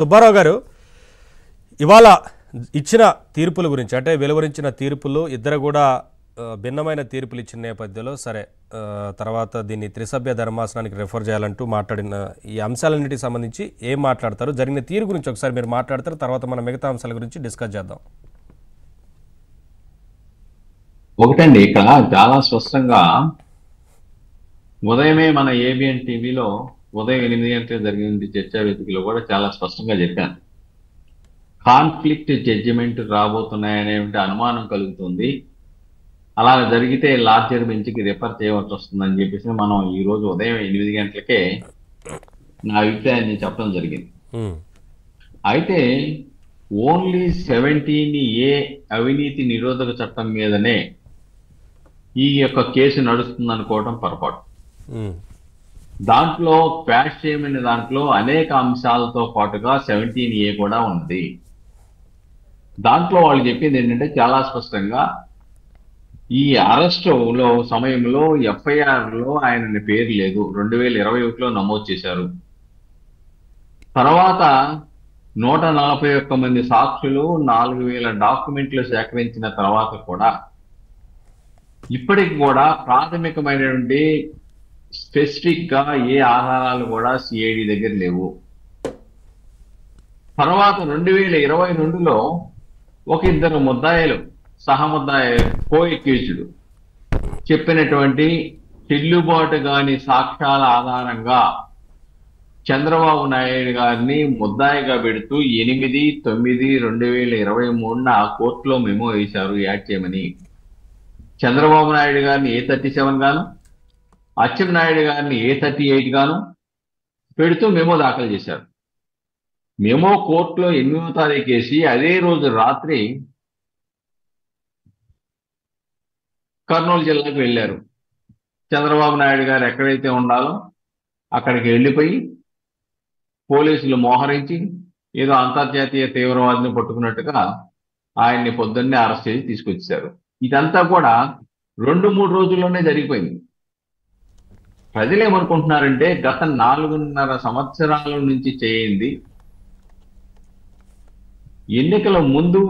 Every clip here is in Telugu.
సుబ్బారావు గారు ఇవాళ ఇచ్చిన తీర్పుల గురించి అంటే వెలువరించిన తీర్పులు ఇద్దరు కూడా భిన్నమైన తీర్పులు ఇచ్చిన నేపథ్యంలో సరే తర్వాత దీన్ని త్రిసభ్య ధర్మాసనానికి రెఫర్ చేయాలంటూ మాట్లాడిన ఈ అంశాలన్నిటికి సంబంధించి ఏం మాట్లాడతారు జరిగిన తీరు గురించి ఒకసారి మీరు మాట్లాడతారు తర్వాత మనం మిగతా అంశాల గురించి డిస్కస్ చేద్దాం. ఒకటండి ఇక్కడ చాలా స్పష్టంగా ఉదయమే మన ఏబిఎన్ టీవీలో ఉదయం 8 గంటలకు జరిగిన చర్చా వేదికలో కూడా చాలా స్పష్టంగా చెప్పాను. కాన్ఫ్లిక్ట్ జడ్జిమెంట్ రాబోతున్నాయనే అనుమానం కలుగుతుంది, అలా జరిగితే లార్జర్ బెంచ్కి రిఫర్ చేయవలసి వస్తుందని చెప్పేసి మనం ఈ రోజు ఉదయం 8 గంటలకే నా అభిప్రాయాన్ని చెప్పడం జరిగింది. అయితే ఓన్లీ 17A అవినీతి నిరోధక చట్టం మీదనే ఈ యొక్క కేసు నడుస్తుంది అనుకోవడం పొరపాటు. దాంట్లో క్వాష్ చేయమని దాంట్లో అనేక అంశాలతో పాటుగా 17A కూడా ఉంది. దాంట్లో వాళ్ళు చెప్పింది ఏంటంటే చాలా స్పష్టంగా ఈ అరెస్టులో సమయంలో ఎఫ్ఐఆర్లో ఆయన పేరు లేదు, 2021లో నమోదు చేశారు. తర్వాత 141 మంది సాక్షులు 4000 డాక్యుమెంట్లు సేకరించిన తర్వాత కూడా ఇప్పటికి కూడా ప్రాథమికమైనటువంటి స్పెసిఫిక్ గా ఏ ఆధారాలు కూడా సిఐడి దగ్గర లేవు. తర్వాత 2022లో ఒక ఇద్దరు ముద్దాయిలు సహముద్దాయిలు కో-అక్యూజ్డ్ చెప్పినటువంటి చెల్లుబాటు కాని సాక్ష్యాల ఆధారంగా చంద్రబాబు నాయుడు గారిని ముద్దాయిగా పెడుతూ 8/9/2023 కోర్టులో మెమో వేశారు యాడ్ చేయమని. చంద్రబాబు నాయుడు గారిని A37 గాను, అచ్చెన్నాయుడు గారిని A38 గాను పెడుతూ మెమో దాఖలు చేశారు. మెమో కోర్టులో 8వ తారీఖు వేసి అదే రోజు రాత్రి కర్నూలు జిల్లాకు వెళ్ళారు. చంద్రబాబు నాయుడు గారు ఎక్కడైతే ఉండాలో అక్కడికి వెళ్ళిపోయి పోలీసులు మోహరించి ఏదో అంతర్జాతీయ తీవ్రవాదిని పట్టుకున్నట్టుగా ఆయన్ని పొద్దున్నే అరెస్ట్ చేసి తీసుకొచ్చారు. ఇదంతా కూడా 2-3 రోజుల్లోనే జరిగిపోయింది. ప్రజలు ఏమనుకుంటున్నారంటే గత 4.5 సంవత్సరాల నుంచి చేయింది ఎన్నికల ముందు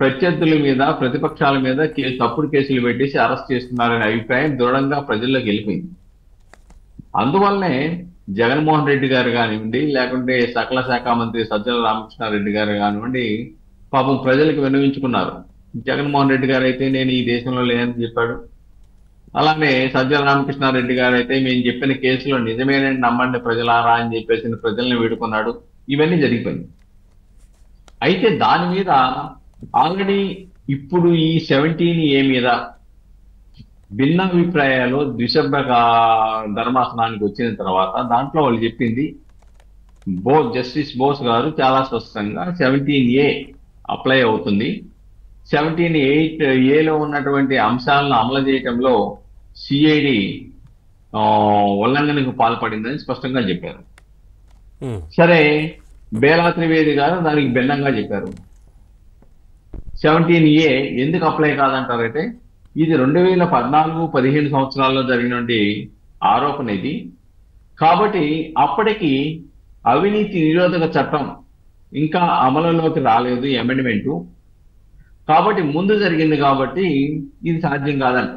ప్రత్యర్థుల మీద ప్రతిపక్షాల మీద తప్పుడు కేసులు పెట్టేసి అరెస్ట్ చేస్తున్నారనే అభిప్రాయం దృఢంగా ప్రజల్లోకి వెళ్ళిపోయింది. అందువల్లనే జగన్మోహన్ రెడ్డి గారు కానివ్వండి, లేకుంటే సకల శాఖ మంత్రి సజ్జల రామకృష్ణారెడ్డి గారు కానివ్వండి, పాపం ప్రజలకు విన్నవించుకున్నారు. జగన్మోహన్ రెడ్డి గారు అయితే నేను ఈ దేశంలో లేనని చెప్పాడు. అలానే సజ్జల రామకృష్ణారెడ్డి గారు అయితే మేము చెప్పిన కేసులో నిజమేనని నమ్మండి ప్రజలారా అని చెప్పేసి ప్రజల్ని వేడుకున్నాడు. ఇవన్నీ జరిగిపోయింది. అయితే దాని మీద ఆల్రెడీ ఇప్పుడు ఈ 17A మీద భిన్నాభిప్రాయాలు ద్విసభ్య ధర్మాసనానికి వచ్చిన తర్వాత దాంట్లో వాళ్ళు చెప్పింది జస్టిస్ బోస్ గారు చాలా స్పష్టంగా 17A అప్లై అవుతుంది, 17(8)Aలో ఉన్నటువంటి అంశాలను అమలు చేయడంలో సిఐడి ఉల్లంఘనకు పాల్పడిందని స్పష్టంగా చెప్పారు. సరే, బేలా త్రివేది గారు దానికి భిన్నంగా చెప్పారు. 17A ఎందుకు అప్లై కాదంటారంటే ఇది 2014-15 సంవత్సరాల్లో జరిగినటువంటి ఆరోపణ ఇది. కాబట్టి అప్పటికి అవినీతి నిరోధక చట్టం ఇంకా అమలులోకి రాలేదు, అమెండ్మెంటు. కాబట్టి ముందు జరిగింది కాబట్టి ఇది సాధ్యం కాదంట.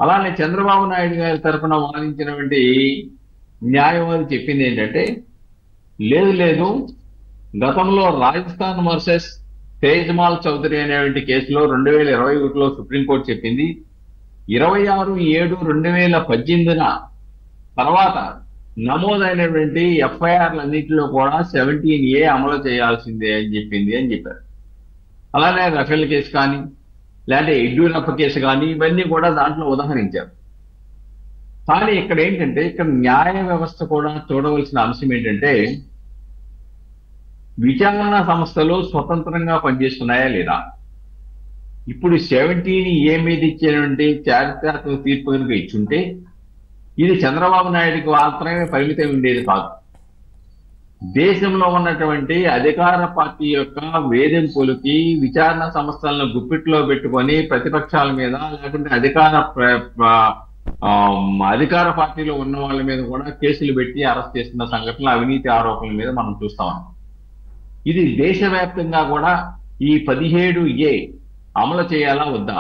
అలానే చంద్రబాబు నాయుడు గారి తరఫున వాదించినటువంటి న్యాయవాది చెప్పింది ఏంటంటే లేదు గతంలో రాజస్థాన్ వర్సెస్ తేజ్మాల్ చౌదరి అనేటువంటి కేసులో 2021లో సుప్రీంకోర్టు చెప్పింది 26/7/2018 తర్వాత నమోదైనటువంటి ఎఫ్ఐఆర్లన్నింటిలో కూడా 17A అమలు చేయాల్సిందే అని చెప్పారు. అలానే రఫేల్ కేసు కానీ లేదంటే యడ్యూరప్ప కేసు కానీ ఇవన్నీ కూడా దాంట్లో ఉదాహరించారు. కానీ ఇక్కడ ఏంటంటే ఇక్కడ న్యాయ వ్యవస్థ కూడా చూడవలసిన అంశం ఏంటంటే విచారణ సంస్థలు స్వతంత్రంగా పనిచేస్తున్నాయా లేదా. ఇప్పుడు 17A మీద ఇచ్చేటువంటి చారిత్రాత్మక తీర్పు కనుక ఇచ్చుంటే ఇది చంద్రబాబు నాయుడికి మాత్రమే పరిమితం ఉండేది కాదు. దేశంలో ఉన్నటువంటి అధికార పార్టీ యొక్క వేధింపులకి విచారణ సంస్థలను గుప్పిట్లో పెట్టుకొని ప్రతిపక్షాల మీద లేకుంటే అధికార పార్టీలో ఉన్న వాళ్ళ మీద కూడా కేసులు పెట్టి అరెస్ట్ చేస్తున్న సంఘటనలు, అవినీతి ఆరోపణల మీద మనం చూస్తాం. ఇది దేశవ్యాప్తంగా కూడా ఈ 17A అమలు చేయాలా వద్దా?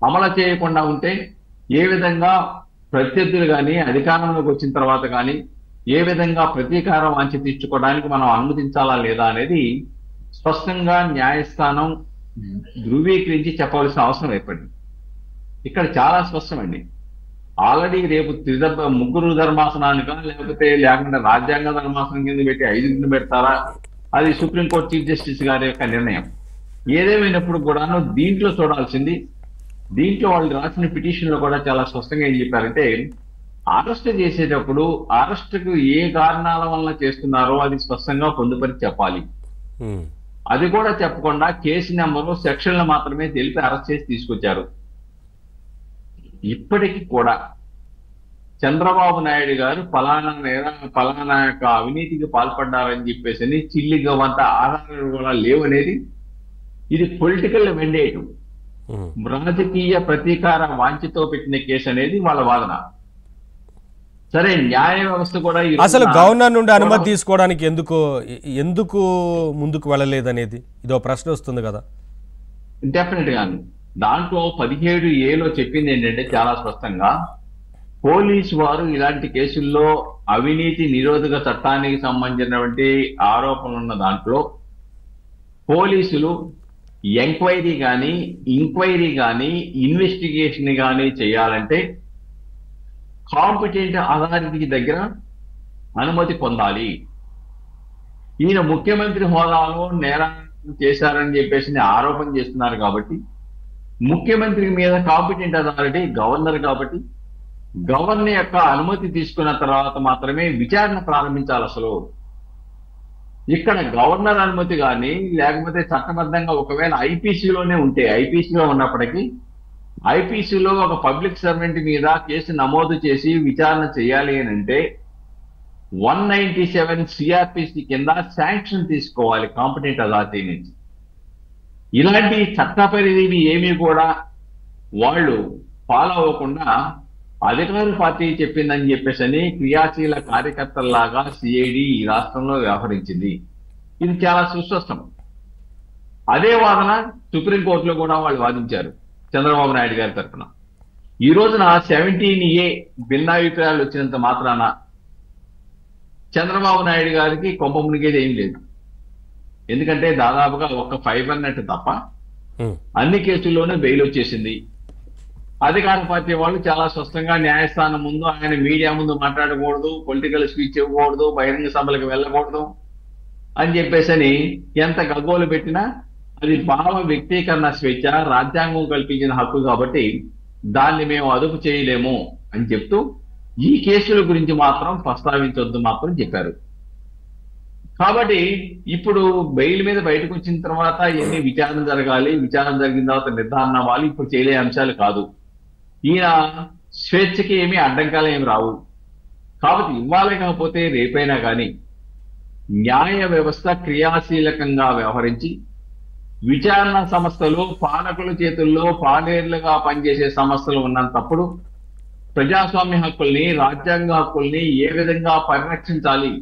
అమలు చేయకుండా ఉంటే ఏ విధంగా ప్రత్యర్థులు కానీ అధికారంలోకి వచ్చిన తర్వాత కానీ ఏ విధంగా ప్రతీకార వాంఛ తీర్చుకోవడానికి మనం అనుమతించాలా లేదా అనేది స్పష్టంగా న్యాయస్థానం ధృవీకరించి చెప్పవలసిన అవసరం ఏర్పడింది. ఇక్కడ చాలా స్పష్టమండి. ఆల్రెడీ రేపు ముగ్గురు ధర్మాసనాలుగా లేకుండా రాజ్యాంగ ధర్మాసనం కింద పెట్టి 5 పెడతారా, అది సుప్రీంకోర్టు చీఫ్ జస్టిస్ గారి యొక్క నిర్ణయం. ఏదేమైనప్పుడు కూడాను దీంట్లో చూడాల్సింది, దీంట్లో వాళ్ళు రాసిన పిటిషన్ లో కూడా చాలా స్పష్టంగా ఏం చెప్పారంటే, అరెస్ట్ చేసేటప్పుడు అరెస్టుకు ఏ కారణాల వల్ల చేస్తున్నారో అది స్పష్టంగా పొందుపరి చెప్పాలి. అది కూడా చెప్పకుండా కేసు నెంబరు సెక్షన్లు మాత్రమే తెలిపి అరెస్ట్ చేసి తీసుకొచ్చారు. ఇప్పటికీ కూడా చంద్రబాబు నాయుడు గారు ఫలానా యొక్క అవినీతికి పాల్పడ్డారని చెప్పేసి చిల్లిగా వంట ఆధారాలు కూడా లేవనేది ఇది పొలిటికల్ వెండేటివ్, రాజకీయ ప్రతీకార వాంఛతో పెట్టిన కేసు అనేది వాళ్ళ వాదన. సరే, న్యాయ వ్యవస్థ కూడా అసలు గవర్నర్ నుండి అనుమతి తీసుకోవడానికి ఎందుకు ముందుకు వెళ్ళలేదనేది ఇదో ప్రశ్న వస్తుంది కదా. డెఫినెట్ గా దాంట్లో 17Aలో చెప్పింది ఏంటంటే చాలా స్పష్టంగా, పోలీసు వారు ఇలాంటి కేసుల్లో అవినీతి నిరోధక చట్టానికి సంబంధించినటువంటి ఆరోపణలు ఉన్న దాంట్లో పోలీసులు ఎంక్వైరీ కానీ ఇన్వెస్టిగేషన్ కానీ చేయాలంటే కాంపిటెంట్ అథారిటీ దగ్గర అనుమతి పొందాలి. ఈయన ముఖ్యమంత్రి హోదాలో నేరం చేశారని చెప్పేసి ఆరోపణ చేస్తున్నారు కాబట్టి ముఖ్యమంత్రి మీద కాంపిటెంట్ అథారిటీ గవర్నర్ కాబట్టి గవర్నర్ యొక్క అనుమతి తీసుకున్న తర్వాత మాత్రమే విచారణ ప్రారంభించాలి. అసలు ఇక్కడ గవర్నర్ అనుమతి కానీ లేకపోతే చట్టబద్ధంగా ఒకవేళ ఐపీసీలోనే ఉంటే, ఐపీసీలో ఉన్నప్పటికీ ఐపీసీలో ఒక పబ్లిక్ సర్వెంట్ మీద కేసు నమోదు చేసి విచారణ చేయాలి అని అంటే 197 సిఆర్పిసి కింద శాంక్షన్ తీసుకోవాలి కాంపిటెంట్ అథారిటీ నుంచి. ఇలాంటి చట్ట పరిధిని ఏమీ కూడా వాళ్ళు ఫాలో అవ్వకుండా అధికార పార్టీ చెప్పిందని చెప్పేసి క్రియాశీల కార్యకర్తల్లాగా సిఐడి ఈ రాష్ట్రంలో వ్యవహరించింది. ఇది చాలా సుస్పష్టం. అదే వాదన సుప్రీంకోర్టులో కూడా వాళ్ళు వాదించారు చంద్రబాబు నాయుడు గారి తరఫున. ఈ రోజున 17A భిన్నాభిప్రాయాలు వచ్చినంత మాత్రాన చంద్రబాబు నాయుడు గారికి కొంప మునిగేది ఏం లేదు. ఎందుకంటే దాదాపుగా ఒక 500 తప్ప అన్ని కేసుల్లోనూ బెయిల్ వచ్చేసింది. అధికార పార్టీ వాళ్ళు చాలా స్పష్టంగా న్యాయస్థానం ముందు ఆయన మీడియా ముందు మాట్లాడకూడదు, పొలిటికల్ స్పీచ్ ఇవ్వకూడదు, బహిరంగ సభలకు వెళ్ళకూడదు అని చెప్పేసి ఎంత గగ్గోలు పెట్టినా అది భావ వ్యక్తీకరణ స్వేచ్ఛ, రాజ్యాంగం కల్పించిన హక్కు కాబట్టి దాన్ని మేము అదుపు చేయలేము అని చెప్తూ ఈ కేసుల గురించి మాత్రం ప్రస్తావించొద్దు మాత్రం చెప్పారు. కాబట్టి ఇప్పుడు బెయిల్ మీద బయటకు వచ్చిన తర్వాత ఎన్ని విచారణ జరగాలి, విచారణ జరిగిన తర్వాత నిర్ధారణ అవ్వాలి, ఇప్పుడు చేయలే అంశాలు కాదు. ఈయన స్వేచ్ఛకి ఏమీ అడ్డంకాలు ఏమి రావు. కాబట్టి ఇవ్వాలి కాకపోతే రేపైనా కానీ న్యాయ వ్యవస్థ క్రియాశీలకంగా వ్యవహరించి విచారణ సంస్థలు పాలకుల చేతుల్లో పాలేర్లుగా పనిచేసే సంస్థలు ఉన్నంతప్పుడు ప్రజాస్వామ్య హక్కుల్ని, రాజ్యాంగ హక్కుల్ని ఏ విధంగా పరిరక్షించాలి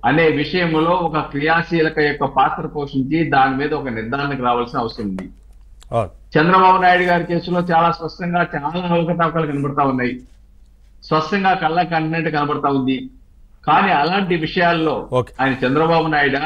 అనే విషయంలో ఒక క్రియాశీలక యొక్క పాత్ర పోషించి దాని మీద ఒక నిర్ధారణకు రావాల్సిన అవసరం ఉంది. చంద్రబాబు నాయుడు గారి కేసులో చాలా స్పష్టంగా చాలా అవకతవకలు కనబడతా ఉన్నాయి, స్పష్టంగా కళ్ళకి కంటినట్టు కనబడతా ఉంది. కానీ అలాంటి విషయాల్లో ఆయన చంద్రబాబు నాయుడు